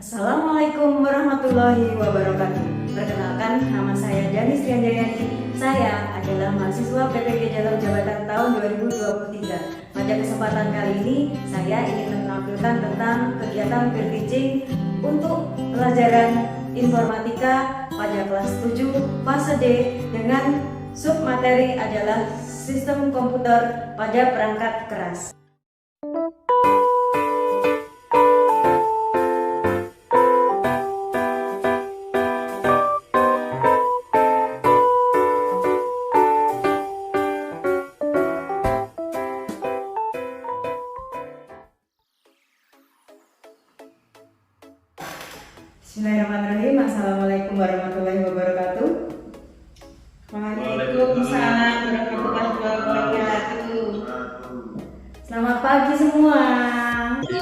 Assalamualaikum warahmatullahi wabarakatuh. Perkenalkan, nama saya Janis Trianjayani. Saya adalah mahasiswa PPG Jalur Jabatan tahun 2023. Pada kesempatan kali ini, saya ingin menampilkan tentang kegiatan peer teaching untuk pelajaran informatika pada kelas 7 fase D dengan submateri adalah sistem komputer pada perangkat keras. Bismillahirrahmanirrahim. Assalamualaikum warahmatullahi wabarakatuh. Waalaikumsalam warahmatullahi wabarakatuh. Selamat pagi semua.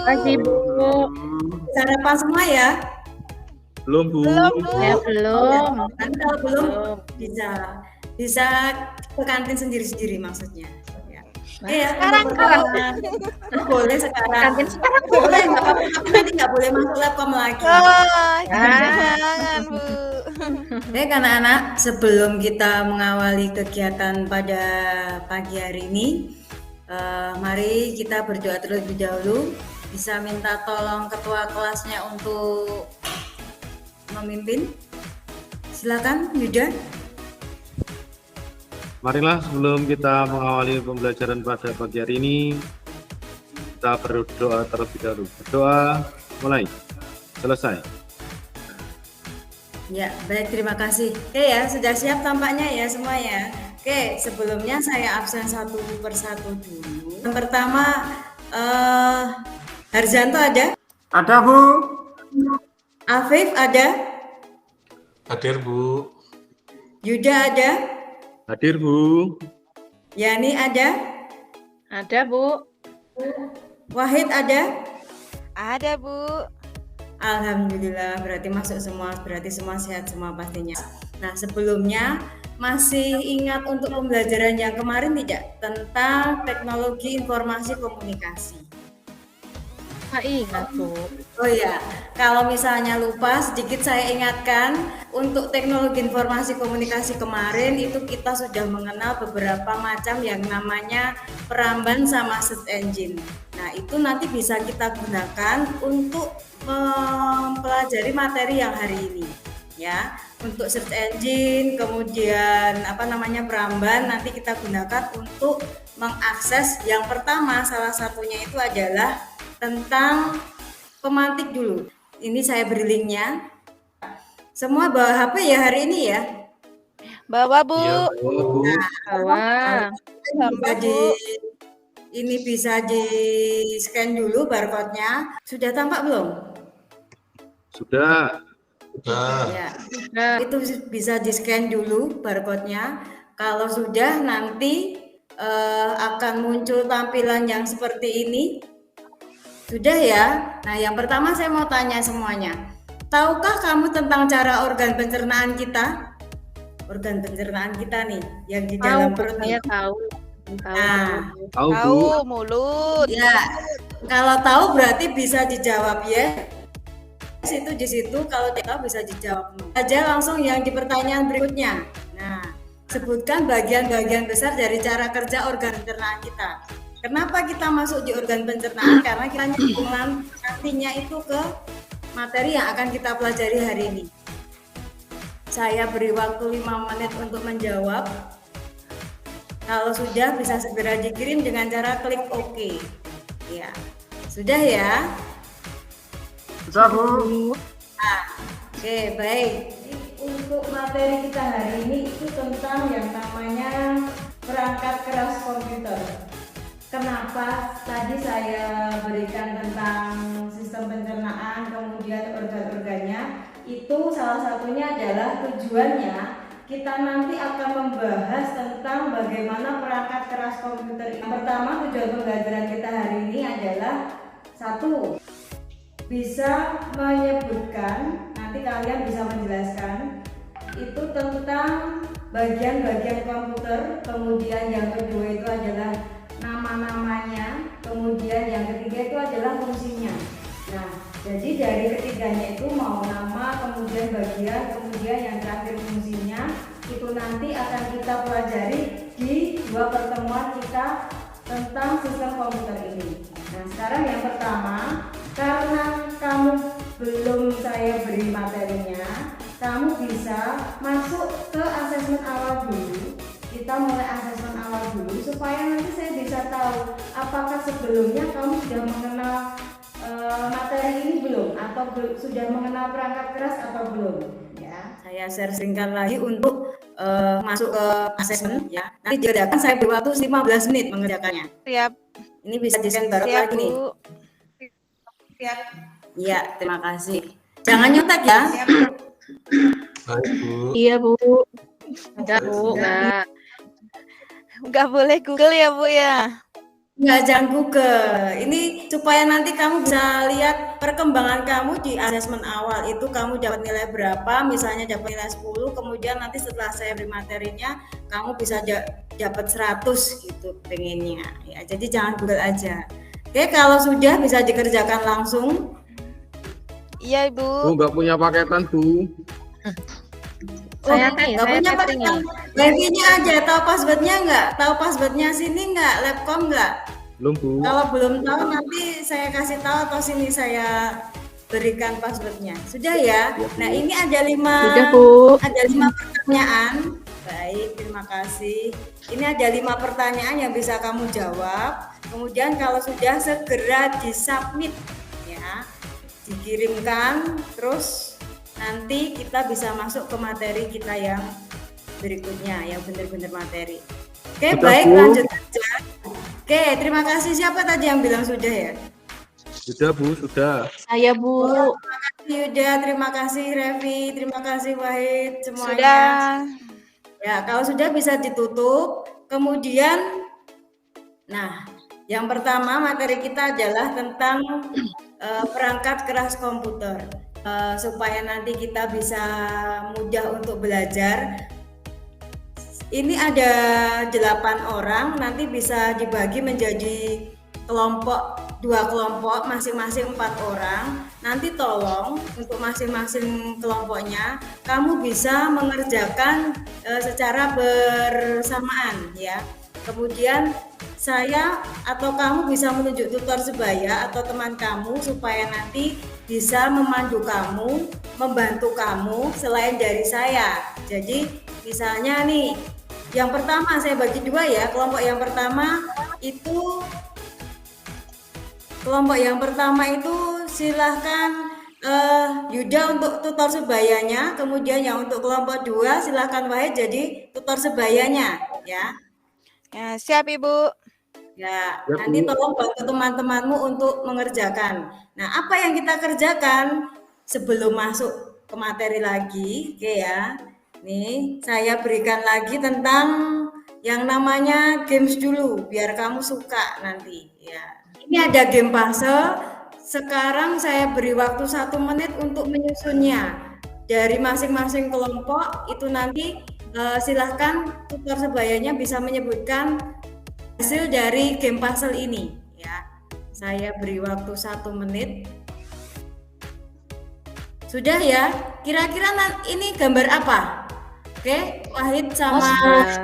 Pagi Bu. Sarapan semua ya? Belum Bu. Ya belum. Kan kalau belum bisa ke kantin sendiri-sendiri maksudnya. Ya. Sekarang Boleh sekarang. Kantin sekarang Boleh nggak apa-apa, tapi nanti nggak boleh masuk laptop lagi. Jangan Bu. Baik anak-anak, sebelum kita mengawali kegiatan pada pagi hari ini, mari kita berdoa terlebih dahulu. Bisa minta tolong ketua kelasnya untuk memimpin. Silakan Yuda. Marilah sebelum kita mengawali pembelajaran pada pagi hari ini, kita berdoa terlebih dahulu. Berdoa mulai. Selesai. Ya, baik, terima kasih. Oke ya, sudah siap tampaknya ya semua ya. Oke, sebelumnya saya absen satu persatu dulu. Yang pertama, Harjanto ada? Ada Bu. Afif ada? Hadir Bu. Yuda ada? Hadir Bu. Yani ada? ada Bu. Wahid ada? Ada Bu. Alhamdulillah, berarti masuk semua, berarti semua sehat semua pastinya. Nah, sebelumnya masih ingat untuk pembelajaran yang kemarin tidak? Tentang teknologi informasi komunikasi. Tak ingat Bu. Oh ya, kalau misalnya lupa sedikit saya ingatkan, untuk teknologi informasi komunikasi kemarin itu kita sudah mengenal beberapa macam yang namanya peramban sama search engine. Nah, itu nanti bisa kita gunakan untuk mempelajari materi yang hari ini. Ya, untuk search engine, kemudian peramban nanti kita gunakan untuk mengakses. Yang pertama, salah satunya itu adalah tentang pemantik dulu. Ini saya beri linknya. Semua bawa HP ya hari ini ya. Bawa Bu. Iya Bu. Wah. Ini bisa di scan dulu barcode-nya. Sudah tampak belum? Sudah. Ya. Nah, Itu bisa di scan dulu barcode-nya. Kalau sudah nanti akan muncul tampilan yang seperti ini. Sudah ya. Nah, yang pertama saya mau tanya semuanya. Tahukah kamu tentang cara organ pencernaan kita? Organ pencernaan kita nih yang di dalam perut. saya tahu. Nah, Tahu Bu. Tahu mulut. ya. Kalau tahu berarti bisa dijawab ya. Di situ kalau tidak tahu bisa dijawab. Aja langsung yang di pertanyaan berikutnya. Nah, sebutkan bagian-bagian besar dari cara kerja organ pencernaan kita. Kenapa kita masuk di organ pencernaan? Karena kita nyambungan nantinya itu ke materi yang akan kita pelajari hari ini. Saya beri waktu 5 menit untuk menjawab. Kalau sudah bisa segera dikirim dengan cara klik OK. Ya, sudah ya. Sudah Bu. Nah, oke, baik. Untuk materi kita hari ini itu tentang yang namanya perangkat keras komputer. Kenapa tadi saya berikan tentang sistem pencernaan, kemudian organ-organnya, itu salah satunya adalah tujuannya kita nanti akan membahas tentang bagaimana perangkat keras komputer. Yang pertama, tujuan pembelajaran kita hari ini adalah satu, bisa menyebutkan, nanti kalian bisa menjelaskan itu tentang bagian-bagian komputer. Kemudian yang kedua itu adalah nama-namanya, kemudian yang ketiga itu adalah fungsinya. Nah, Jadi dari ketiganya itu mau nama, kemudian bagian, kemudian yang terakhir fungsinya itu nanti akan kita pelajari di 2 pertemuan kita tentang sistem komputer ini. Nah sekarang yang pertama, karena kamu belum saya beri materinya, kamu bisa masuk ke asesmen awal dulu. Kita mulai asesmen awal dulu supaya nanti saya bisa tahu apakah sebelumnya kamu sudah mengenal materi ini belum, atau sudah mengenal perangkat keras atau belum. Ya, saya share singkat lagi untuk masuk ke asesmen. Ya, nanti diadakan saya beri waktu 15 menit mengerjakannya. Siap. Ini bisa di-send bareng Siap, lagi nih. Bu. Siap. Iya, terima kasih. Jangan nyontek ya. Baik, Bu. Iya, Bu. Ada, Bu. Enggak. Nggak boleh Google ya, Bu ya. Nggak, jangan Google. Ini supaya nanti kamu bisa lihat perkembangan kamu di asesmen awal. Itu kamu dapat nilai berapa, misalnya dapat nilai 10, kemudian nanti setelah saya beri materinya, kamu bisa dapat 100 gitu pengennya. Ya, jadi jangan Google aja. Oke, kalau sudah bisa dikerjakan langsung. Iya, Bu, Bu. nggak punya paketan, Bu. Saya nggak saya punya testing paketan. Wifi-nya aja, tahu passwordnya nggak? Tahu passwordnya sini nggak? Labcom nggak? Belum, Bu. Kalau belum tahu nanti saya kasih tahu atau sini saya berikan passwordnya. Sudah ya? Nah ini ada 5 Sudah, Bu. ada 5 pertanyaan. Baik, terima kasih. Ini ada 5 pertanyaan yang bisa kamu jawab. Kemudian kalau sudah segera disubmit ya, dikirimkan. Terus nanti kita bisa masuk ke materi kita yang berikutnya, yang benar-benar materi. Oke, Sudah, baik, Bu. lanjut aja. Oke, terima kasih. Siapa tadi yang bilang sudah ya? Sudah, Bu, sudah. Saya, Bu. Terima kasih Yuda, terima kasih Revi, terima kasih Wahid, semuanya. Sudah. Ya, kalau sudah bisa ditutup. Kemudian, nah, yang pertama materi kita adalah tentang perangkat keras komputer. Supaya nanti kita bisa mudah untuk belajar. Ini ada 8 orang, nanti bisa dibagi menjadi kelompok, 2 kelompok, masing-masing 4 orang. Nanti tolong untuk masing-masing kelompoknya, kamu bisa mengerjakan secara bersamaan ya. Kemudian saya atau kamu bisa menunjuk tutor sebaya atau teman kamu supaya nanti bisa memandu kamu, membantu kamu selain dari saya. Jadi misalnya nih, yang pertama saya bagi 2 ya. Kelompok yang pertama itu silahkan Yuda untuk tutor sebayanya. Kemudian yang untuk kelompok 2 silahkan Wahid jadi tutor sebayanya ya. Ya, siap, Ibu. Ya, Ya, nanti Bu. tolong bantu teman-temanmu untuk mengerjakan. Nah, apa yang kita kerjakan sebelum masuk ke materi lagi, oke ya. Nih, saya berikan lagi tentang yang namanya games dulu, biar kamu suka nanti ya. Ini ada game puzzle. Sekarang saya beri waktu 1 menit untuk menyusunnya. Dari masing-masing kelompok itu nanti silahkan tutor sebayanya bisa menyebutkan hasil dari game puzzle ini ya. Saya beri waktu 1 menit. Sudah ya? Kira-kira ini gambar apa? Oke, Wahid sama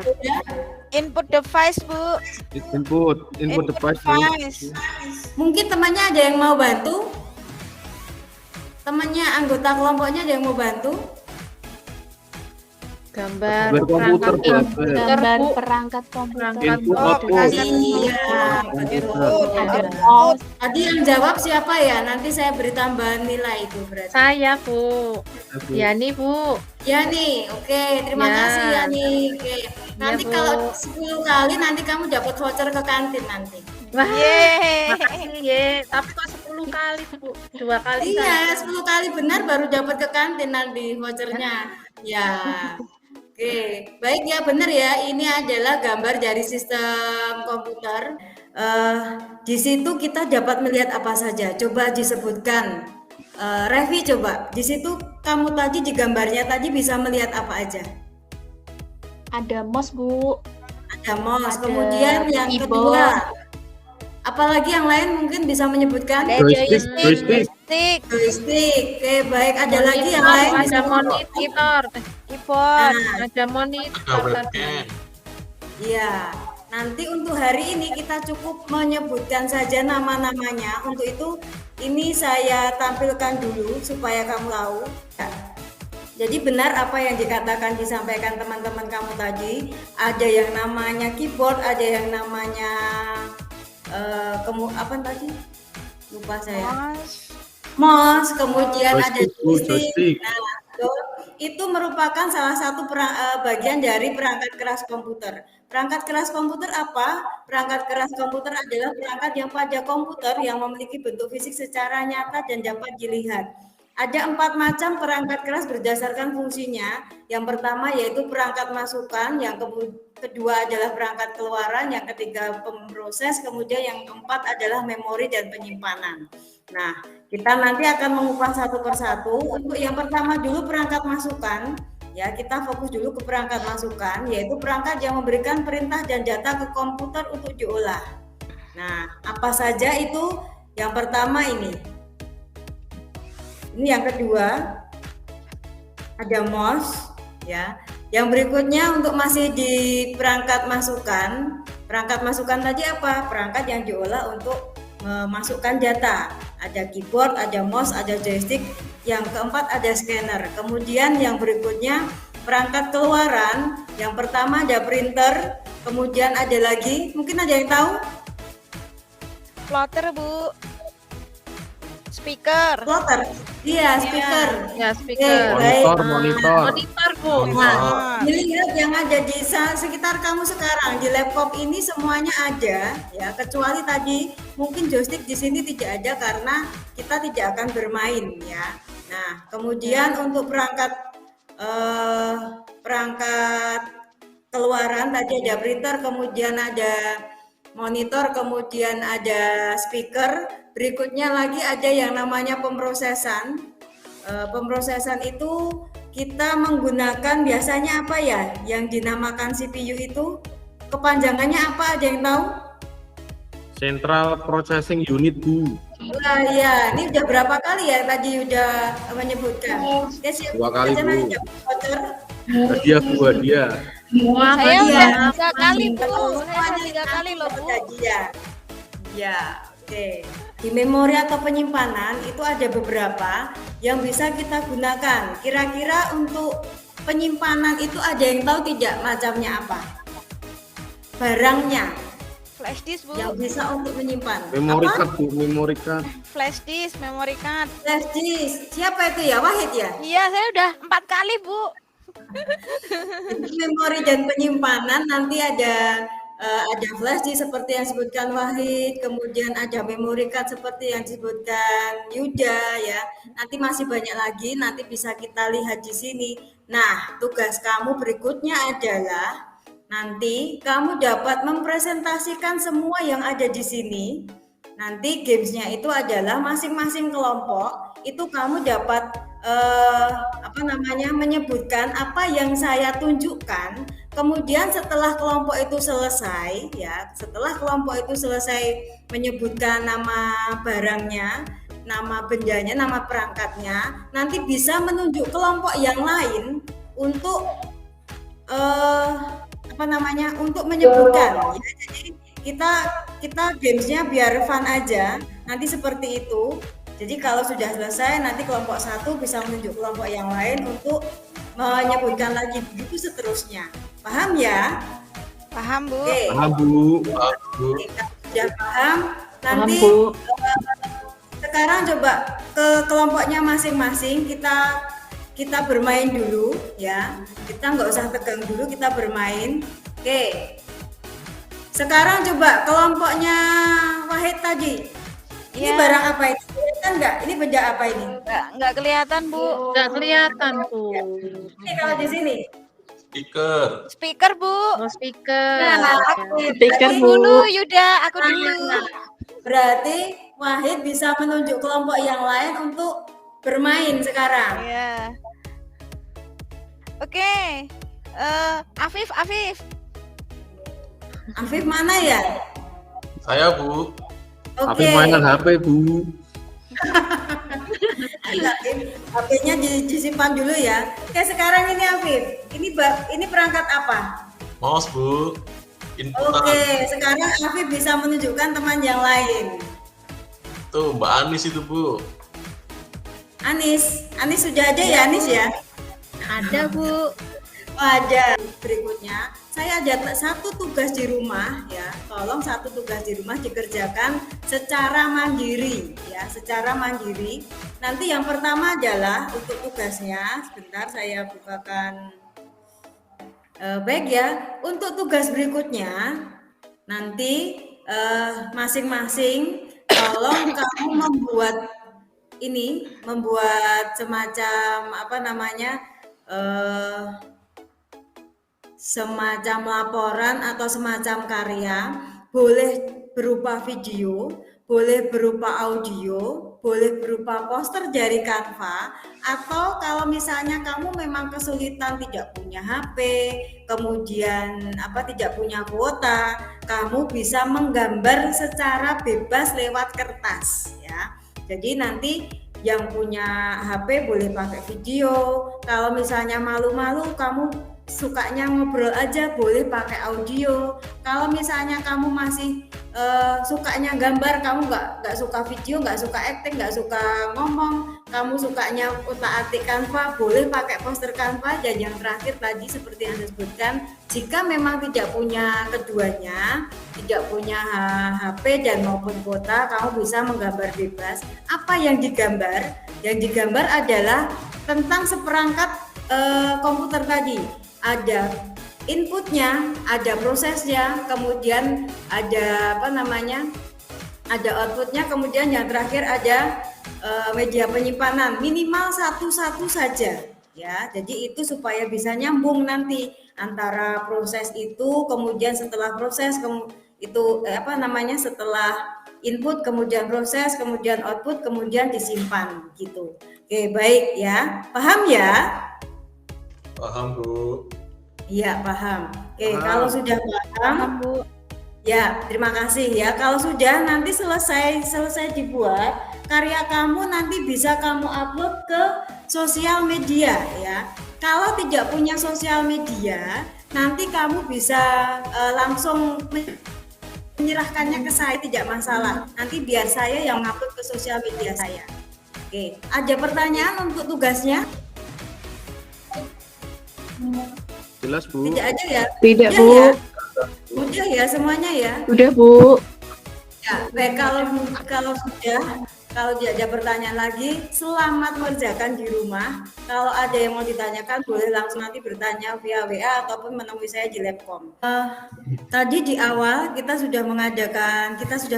Yuda. Input device, Bu. Input device, Bu. Mungkin temannya ada yang mau bantu? Temannya anggota kelompoknya ada yang mau bantu? Gambar Gambar komputer, Bu. gambar Bu. perangkat komputer. Input, Oh, output. Iya, betul. Ada Tadi yang jawab siapa ya? Nanti saya beri tambahan nilai itu berarti. saya, Bu. Yani, Bu. Yani, oke, terima Ya. kasih Yani. Oke. Nanti Bu. kalau 10 kali nanti kamu dapat voucher ke kantin nanti. Wah, Yeay. makasih ye. Tapi kok 10 kali, Bu. 2 kali Iya, saja. 10 kali benar baru dapat ke kantin nanti vouchernya. Ya. Oke, baik ya, benar ya. Ini adalah gambar dari sistem komputer. Di situ kita dapat melihat apa saja. Coba disebutkan. Revi coba. Di situ kamu tadi di gambarnya tadi bisa melihat apa aja? Ada mouse, Bu. Ada mouse. Ada Kemudian yang keyboard. kedua. Apalagi yang lain mungkin bisa menyebutkan? Ada Joystick, joystick. joystick. Joystick, Joystick. Oke, baik. Ada lagi yang lain? Ada monitor, keyboard, Nah, ada monitor Ada tadi. webcam. iya. Nanti untuk hari ini kita cukup menyebutkan saja nama-namanya. Untuk itu, ini saya tampilkan dulu supaya kamu tahu. Ya. Jadi benar apa yang dikatakan disampaikan teman-teman kamu tadi. Ada yang namanya keyboard, ada yang namanya apa tadi? Lupa saya. Mouse, kemudian ada joystick. Nah, itu merupakan salah satu bagian dari perangkat keras komputer. Perangkat keras komputer apa? Perangkat keras komputer adalah perangkat yang pada komputer yang memiliki bentuk fisik secara nyata dan dapat dilihat. Ada 4 macam perangkat keras berdasarkan fungsinya. Yang pertama yaitu perangkat masukan, yang kedua adalah perangkat keluaran, yang ketiga pemroses, kemudian yang keempat adalah memori dan penyimpanan. Nah, kita nanti akan mengupas satu persatu. Untuk yang pertama dulu perangkat masukan, ya kita fokus dulu ke perangkat masukan, yaitu perangkat yang memberikan perintah dan data ke komputer untuk diolah. Nah, apa saja itu? Yang pertama ini yang kedua ada mouse, ya. Yang berikutnya untuk masih di perangkat masukan. Perangkat masukan tadi apa? Perangkat yang diolah untuk memasukkan data. Ada keyboard, ada mouse, ada joystick. Yang keempat ada scanner. Kemudian yang berikutnya perangkat keluaran. Yang pertama ada printer. Kemudian ada lagi, mungkin ada yang tahu? plotter Bu, speaker. Plotter. Iya, speaker. Ya, speaker. baik. Monitor. Monitor, Bu. Nah, dilihat yang ada di sekitar kamu sekarang di laptop ini semuanya ada, ya kecuali tadi mungkin joystick di sini tidak ada karena kita tidak akan bermain, ya. Nah, kemudian untuk perangkat keluaran tadi ada printer, kemudian ada monitor, kemudian ada speaker. Berikutnya lagi ada yang namanya pemrosesan. Pemrosesan itu kita menggunakan biasanya apa ya? Yang dinamakan CPU itu kepanjangannya apa? Ada yang tahu? Central Processing Unit Bu. Nah, ya, ini udah berapa kali ya tadi udah menyebutkan? Ya, 2 kali, Bu. Voucher. Hadiah Bu, hadiah. Wah, Saya Iya. udah 3 kali Bu, Betul, saya udah 3 kali loh Bu. Ya, ya, oke. Di memori atau penyimpanan itu ada beberapa yang bisa kita gunakan. Kira-kira untuk penyimpanan itu ada yang tahu tidak macamnya apa? Barangnya Flash disk Bu, yang bisa untuk menyimpan. Memory Apa? card Bu, memory card. flash disk, memory card. Flash disk. Siapa itu ya? Wahid ya? Iya, saya udah 4 kali Bu. Jadi memori dan penyimpanan nanti ada flash disk seperti yang disebutkan Wahid, kemudian ada memory card seperti yang disebutkan Yuda, ya. Nanti masih banyak lagi, nanti bisa kita lihat di sini. Nah, tugas kamu berikutnya adalah nanti kamu dapat mempresentasikan semua yang ada di sini. Nanti gamesnya itu adalah masing-masing kelompok itu kamu dapat menyebutkan apa yang saya tunjukkan. Kemudian setelah kelompok itu selesai, ya, setelah kelompok itu selesai menyebutkan nama barangnya, nama bendanya, nama perangkatnya, nanti bisa menunjuk kelompok yang lain untuk untuk menyebutkan. Ya, jadi kita gamesnya biar fun aja. Nanti seperti itu. Jadi kalau sudah selesai, nanti kelompok satu bisa menunjuk kelompok yang lain untuk menyebutkan lagi, begitu seterusnya. Paham ya? Paham Bu? Oke. Paham Bu. Kita sudah paham. Nanti sekarang coba ke kelompoknya masing-masing kita bermain dulu, ya. Kita nggak usah tegang dulu, kita bermain. Oke. Sekarang coba kelompoknya Wahid tadi. Ini Iya. barang apa ini? Kelihatan nggak? Ini benda apa ini? Nggak kelihatan Bu. nggak kelihatan, Bu. Ini kalau di sini. Speaker. Speaker Bu. Oh, speaker. Nah, Speaker, berarti- Bu. Dulu Yuda, aku dulu. Berarti Wahid bisa menunjuk kelompok yang lain untuk bermain sekarang. Iya. Oke. Afif. Afif mana ya? Saya Bu. Oke. Tapi mainan HP Bu. HP-nya disimpan dulu ya. Oke, sekarang ini Afif. Ini perangkat apa? Mouse, Bu. Inputan. Oke, sekarang Afif bisa menunjukkan teman yang lain. Tuh, Mbak Anis itu, Bu. Anis sudah ada ya Anis ya? Ada, Bu. Oh, ada. Berikutnya, saya ada satu tugas di rumah ya. Tolong satu tugas di rumah dikerjakan secara mandiri ya, secara mandiri. Nanti yang pertama adalah untuk tugasnya. Sebentar saya bukakan. Baik ya. Untuk tugas berikutnya nanti masing-masing tolong kamu membuat semacam apa namanya? Semacam laporan atau semacam karya, boleh berupa video, boleh berupa audio, boleh berupa poster dari Canva, atau kalau misalnya kamu memang kesulitan tidak punya HP, kemudian tidak punya kuota, kamu bisa menggambar secara bebas lewat kertas ya. Jadi nanti yang punya HP boleh pakai video, kalau misalnya malu-malu kamu sukanya ngobrol aja boleh pakai audio. Kalau misalnya kamu masih sukanya gambar, kamu nggak suka video, nggak suka acting, nggak suka ngomong, kamu sukanya utak-atik Canva, boleh pakai poster Canva. Dan yang terakhir tadi seperti yang saya sebutkan, jika memang tidak punya keduanya, tidak punya HP dan maupun kuota, kamu bisa menggambar bebas. Apa yang digambar? Yang digambar adalah tentang seperangkat komputer tadi. Ada inputnya, ada prosesnya, kemudian ada ada outputnya, kemudian yang terakhir ada media penyimpanan, minimal satu saja ya. Jadi itu supaya bisa nyambung nanti antara proses itu, kemudian setelah proses setelah input, kemudian proses, kemudian output, kemudian disimpan gitu. Oke, baik ya, paham ya? Paham, Bu. Iya, paham. Oke, kalau sudah paham, Bu. ya, terima kasih ya. Kalau sudah nanti selesai dibuat, karya kamu nanti bisa kamu upload ke sosial media ya. Kalau tidak punya sosial media, nanti kamu bisa langsung menyerahkannya ke saya, tidak masalah. Nanti biar saya yang upload ke sosial media saya. Oke, ada pertanyaan untuk tugasnya? Jelas, Bu. Tidak ada ya? Tidak, Udah Bu. ya? Udah ya semuanya ya? Udah, Bu. Ya, baik, kalau tidak ada pertanyaan lagi, selamat mengerjakan di rumah. Kalau ada yang mau ditanyakan, boleh langsung nanti bertanya via WA ataupun menemui saya di Labcom. Tadi di awal kita sudah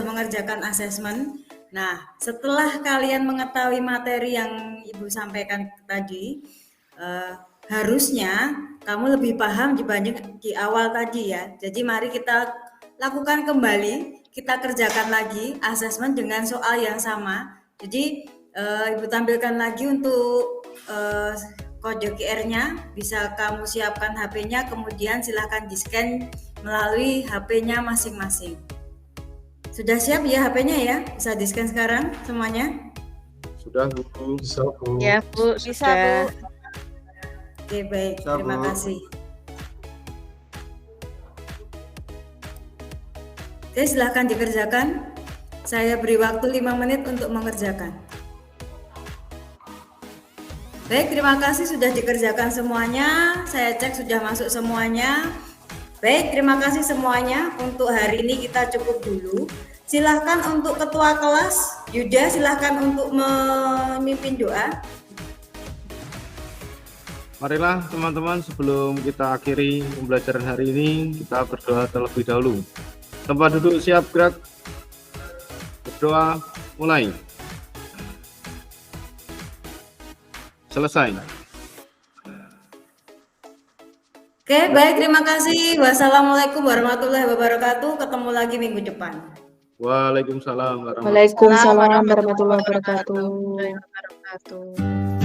mengerjakan asesmen. Nah, setelah kalian mengetahui materi yang Ibu sampaikan tadi, harusnya kamu lebih paham dibanding di awal tadi ya. Jadi mari kita lakukan kembali, kita kerjakan lagi asesmen dengan soal yang sama. Jadi Ibu tampilkan lagi untuk kode QR-nya, bisa kamu siapkan HP-nya, kemudian silahkan di-scan melalui HP-nya masing-masing. Sudah siap ya HP-nya ya? Bisa di-scan sekarang semuanya? Sudah, Bu. Bisa, Bu. Ya, Bu, Bisa, sudah. Bu. Oke, baik. Bisa, Terima Bu. kasih. Oke, silahkan dikerjakan. Saya beri waktu 5 menit untuk mengerjakan. Baik, terima kasih sudah dikerjakan semuanya. Saya cek sudah masuk semuanya. Baik, terima kasih semuanya. Untuk hari ini kita cukup dulu. Silahkan untuk ketua kelas, Yuda, silahkan untuk memimpin doa. Marilah teman-teman, sebelum kita akhiri pembelajaran hari ini, kita berdoa terlebih dahulu. Tempat duduk siap gerak. Berdoa mulai. Selesai. Oke, baik, terima kasih. Wassalamualaikum warahmatullahi wabarakatuh. Ketemu lagi minggu depan. Waalaikumsalam warahmatullahi Waalaikumsalam warahmatullahi wabarakatuh. Wabarakatuh.